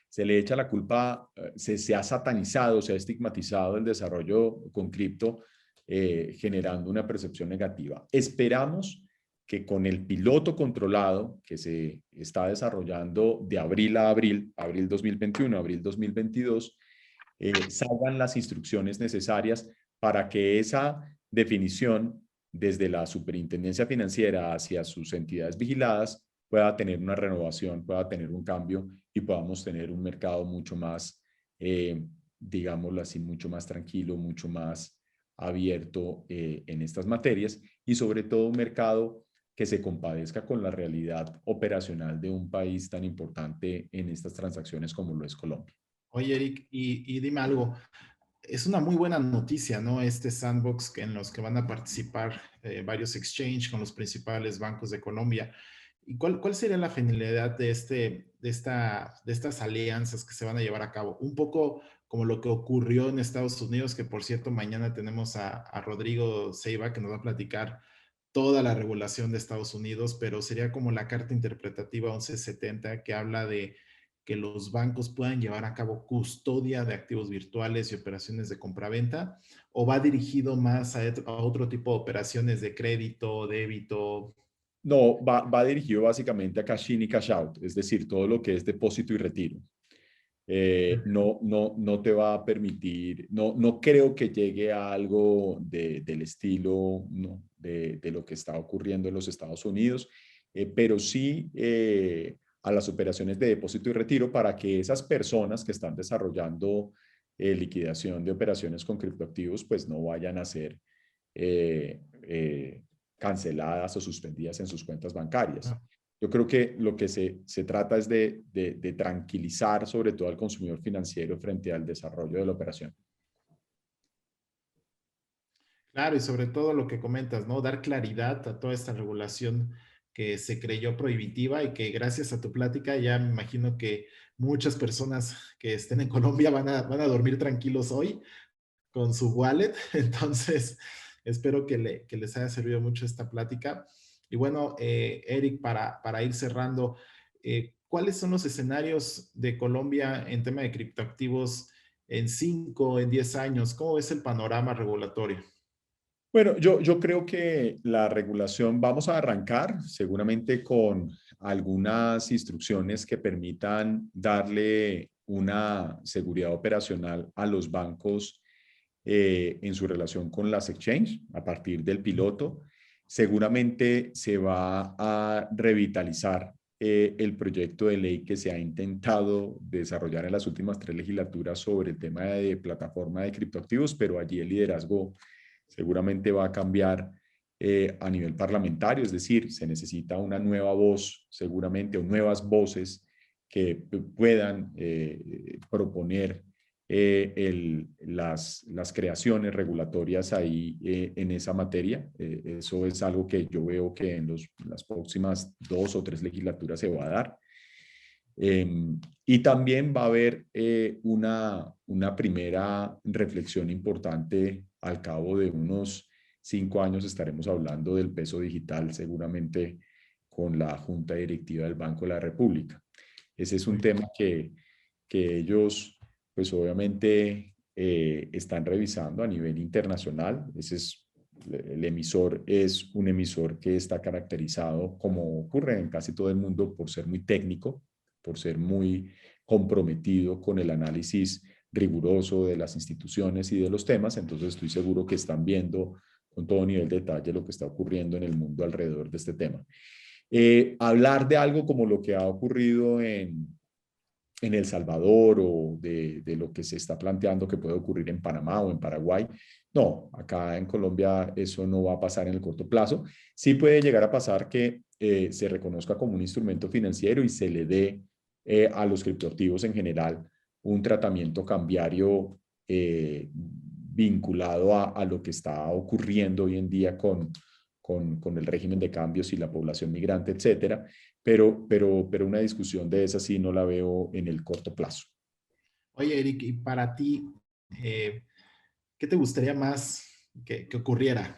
se le echa la culpa, se ha satanizado, se ha estigmatizado el desarrollo con cripto, generando una percepción negativa. Esperamos que con el piloto controlado que se está desarrollando de abril a abril, abril 2021, abril 2022, salgan las instrucciones necesarias para que esa definición desde la superintendencia financiera hacia sus entidades vigiladas pueda tener una renovación, pueda tener un cambio y podamos tener un mercado mucho más, digámoslo así, mucho más tranquilo, mucho más abierto en estas materias y sobre todo un mercado que se compadezca con la realidad operacional de un país tan importante en estas transacciones como lo es Colombia. Oye, Eric, y dime algo. Es una muy buena noticia, ¿no? Este sandbox en los que van a participar varios exchange con los principales bancos de Colombia. ¿Y cuál sería la finalidad de estas alianzas que se van a llevar a cabo? Un poco como lo que ocurrió en Estados Unidos, que por cierto, mañana tenemos a Rodrigo Seiba que nos va a platicar toda la regulación de Estados Unidos, pero sería como la carta interpretativa 1170 que habla de que los bancos puedan llevar a cabo custodia de activos virtuales y operaciones de compraventa, o va dirigido más a otro tipo de operaciones de crédito, débito. No, va dirigido básicamente a cash in y cash out, es decir, todo lo que es depósito y retiro. No te va a permitir, no creo que llegue a algo del estilo no, de lo que está ocurriendo en los Estados Unidos, pero sí a las operaciones de depósito y retiro para que esas personas que están desarrollando liquidación de operaciones con criptoactivos pues no vayan a ser eh, eh, canceladas o suspendidas en sus cuentas bancarias. Yo creo que lo que se trata es de tranquilizar sobre todo al consumidor financiero frente al desarrollo de la operación. Claro, y sobre todo lo que comentas, ¿no? Dar claridad a toda esta regulación que se creyó prohibitiva y que gracias a tu plática ya me imagino que muchas personas que estén en Colombia van a dormir tranquilos hoy con su wallet. Entonces, espero que les haya servido mucho esta plática. Y bueno, Eric, para ir cerrando, ¿cuáles son los escenarios de Colombia en tema de criptoactivos en 5, en 10 años? ¿Cómo ves el panorama regulatorio? Bueno, yo creo que la regulación, vamos a arrancar seguramente con algunas instrucciones que permitan darle una seguridad operacional a los bancos en su relación con las exchange a partir del piloto. Seguramente se va a revitalizar el proyecto de ley que se ha intentado desarrollar en las últimas 3 legislaturas sobre el tema de plataforma de criptoactivos, pero allí el liderazgo seguramente va a cambiar a nivel parlamentario, es decir, se necesita una nueva voz, seguramente, o nuevas voces que puedan proponer las creaciones regulatorias ahí en esa materia. Eso es algo que yo veo que en las próximas 2 o 3 legislaturas se va a dar. Y también va a haber una primera reflexión importante al cabo de unos 5 años. Estaremos hablando del peso digital seguramente con la Junta Directiva del Banco de la República. Ese es un tema que ellos pues obviamente están revisando a nivel internacional. El emisor es un emisor que está caracterizado, como ocurre en casi todo el mundo, por ser muy técnico, por ser muy comprometido con el análisis riguroso de las instituciones y de los temas. Entonces estoy seguro que están viendo con todo nivel de detalle lo que está ocurriendo en el mundo alrededor de este tema. Hablar de algo como lo que ha ocurrido en El Salvador o de lo que se está planteando que puede ocurrir en Panamá o en Paraguay. No, acá en Colombia eso no va a pasar en el corto plazo. Sí puede llegar a pasar que se reconozca como un instrumento financiero y se le dé a los criptoactivos en general un tratamiento cambiario vinculado a lo que está ocurriendo hoy en día con el régimen de cambios y la población migrante, etcétera. Pero una discusión de esa sí no la veo en el corto plazo. Oye, Eric, y para ti, eh, ¿qué te gustaría más que ocurriera?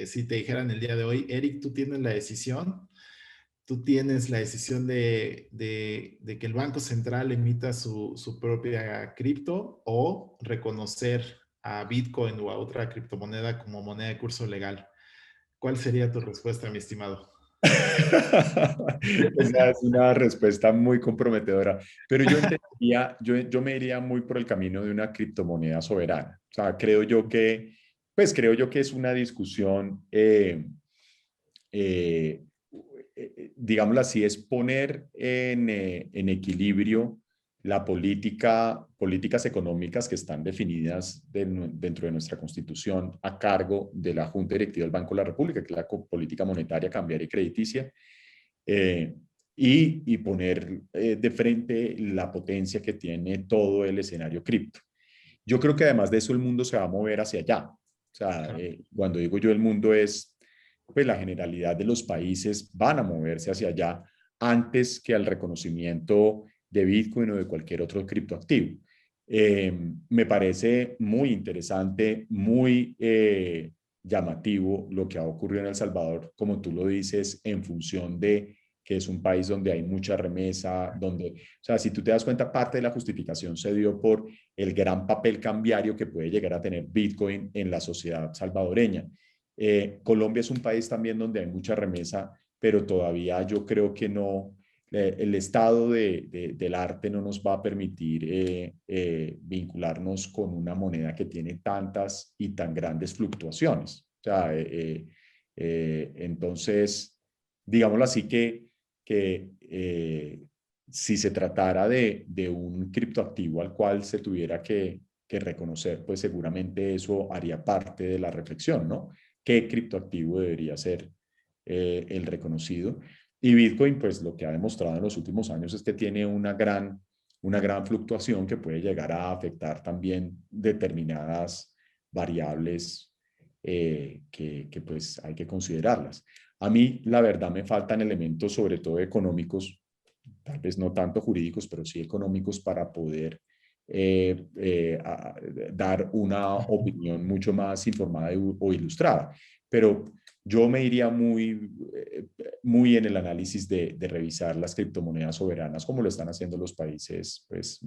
Si te dijeran el día de hoy, Eric, tú tienes la decisión de que el Banco Central emita su propia cripto o reconocer a Bitcoin o a otra criptomoneda como moneda de curso legal. ¿Cuál sería tu respuesta, mi estimado? Esa es una respuesta muy comprometedora, pero yo me iría muy por el camino de una criptomoneda soberana. O sea, creo yo que es una discusión, eh, digámoslo así, es poner en equilibrio políticas económicas que están definidas dentro de nuestra Constitución a cargo de la Junta Directiva del Banco de la República, que es la política monetaria, cambiaria y crediticia, eh, y poner de frente la potencia que tiene todo el escenario cripto. Yo creo que además de eso el mundo se va a mover hacia allá. O sea, cuando digo yo el mundo es, pues la generalidad de los países van a moverse hacia allá antes que al reconocimiento de Bitcoin o de cualquier otro criptoactivo. Me parece muy interesante, muy llamativo lo que ha ocurrido en El Salvador, como tú lo dices, en función de que es un país donde hay mucha remesa, o sea, si tú te das cuenta, parte de la justificación se dio por el gran papel cambiario que puede llegar a tener Bitcoin en la sociedad salvadoreña. Colombia es un país también donde hay mucha remesa, pero todavía yo creo que no, el estado del arte no nos va a permitir vincularnos con una moneda que tiene tantas y tan grandes fluctuaciones. O sea, entonces, digámoslo así que si se tratara de un criptoactivo al cual se tuviera que reconocer, pues seguramente eso haría parte de la reflexión, ¿no? ¿Qué criptoactivo debería ser el reconocido? Y Bitcoin, pues lo que ha demostrado en los últimos años es que tiene una gran fluctuación que puede llegar a afectar también determinadas variables que pues hay que considerarlas. A mí, la verdad, me faltan elementos, sobre todo económicos, tal vez no tanto jurídicos, pero sí económicos para poder dar una opinión mucho más informada o ilustrada. Pero yo me iría muy en el análisis de revisar las criptomonedas soberanas, como lo están haciendo los países pues,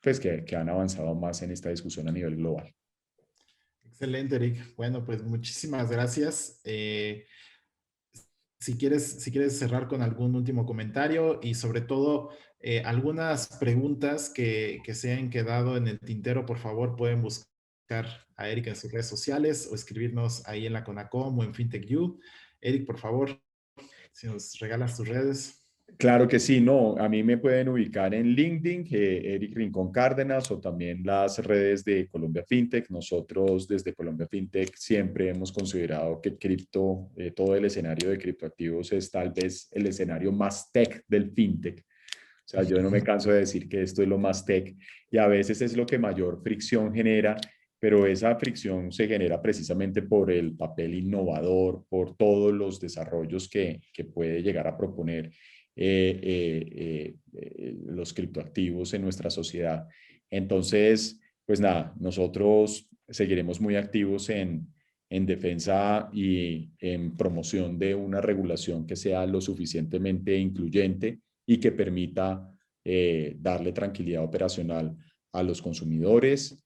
pues, que han avanzado más en esta discusión a nivel global. Excelente, Eric. Bueno, pues muchísimas gracias. Si quieres cerrar con algún último comentario y sobre todo algunas preguntas que se han quedado en el tintero, por favor, pueden buscar a Eric en sus redes sociales o escribirnos ahí en la Conacom o en FinTechU. Eric, por favor, si nos regalas tus redes. Claro que sí, no, a mí me pueden ubicar en LinkedIn, Eric Rincón Cárdenas, o también las redes de Colombia FinTech. Nosotros desde Colombia FinTech siempre hemos considerado que cripto, todo el escenario de criptoactivos es tal vez el escenario más tech del FinTech. O sea, yo no me canso de decir que esto es lo más tech y a veces es lo que mayor fricción genera, pero esa fricción se genera precisamente por el papel innovador, por todos los desarrollos que puede llegar a proponer los criptoactivos en nuestra sociedad. Entonces, pues nada, nosotros seguiremos muy activos en defensa y en promoción de una regulación que sea lo suficientemente incluyente y que permita darle tranquilidad operacional a los consumidores,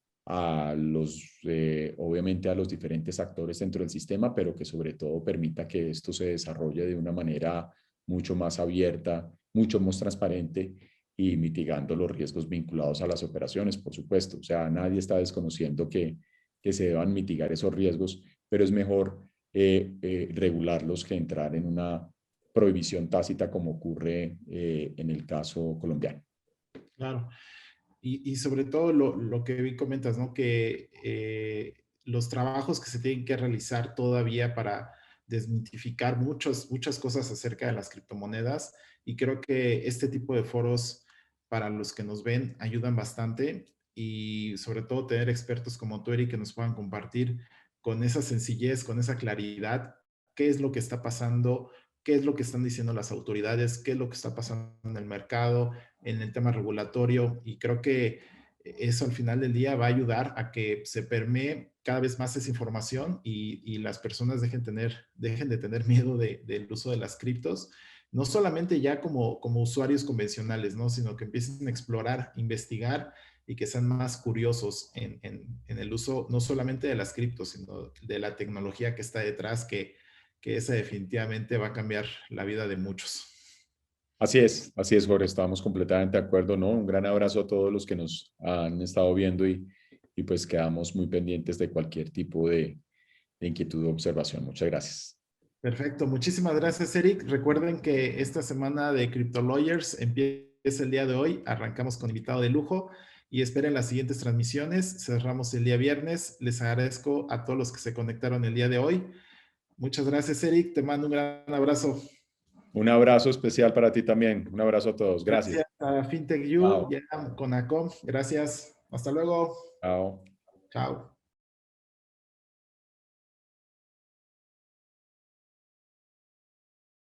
obviamente a los diferentes actores dentro del sistema, pero que sobre todo permita que esto se desarrolle de una manera mucho más abierta, mucho más transparente y mitigando los riesgos vinculados a las operaciones, por supuesto. O sea, nadie está desconociendo que se deban mitigar esos riesgos, pero es mejor regularlos que entrar en una prohibición tácita como ocurre en el caso colombiano. Claro. Y sobre todo lo que vi comentas, ¿no? Que los trabajos que se tienen que realizar todavía para desmitificar muchas cosas acerca de las criptomonedas y creo que este tipo de foros para los que nos ven ayudan bastante y sobre todo tener expertos como tú, Eric, que nos puedan compartir con esa sencillez, con esa claridad, qué es lo que está pasando, qué es lo que están diciendo las autoridades, qué es lo que está pasando en el mercado, en el tema regulatorio y creo que eso al final del día va a ayudar a que se permee cada vez más esa información y las personas dejen de tener miedo del uso de las criptos, no solamente ya como usuarios convencionales, ¿no? Sino que empiecen a explorar, investigar y que sean más curiosos en el uso no solamente de las criptos, sino de la tecnología que está detrás, que esa definitivamente va a cambiar la vida de muchos. Así es, Jorge, estamos completamente de acuerdo, ¿no? Un gran abrazo a todos los que nos han estado viendo y pues quedamos muy pendientes de cualquier tipo de inquietud o observación. Muchas gracias. Perfecto, muchísimas gracias, Eric. Recuerden que esta semana de Crypto Lawyers empieza el día de hoy. Arrancamos con invitado de lujo y esperen las siguientes transmisiones. Cerramos el día viernes. Les agradezco a todos los que se conectaron el día de hoy. Muchas gracias, Eric. Te mando un gran abrazo. Un abrazo especial para ti también. Un abrazo a todos. Gracias. Gracias a FinTechU Chao. y a Conacom. Gracias. Hasta luego. Chao. Chao.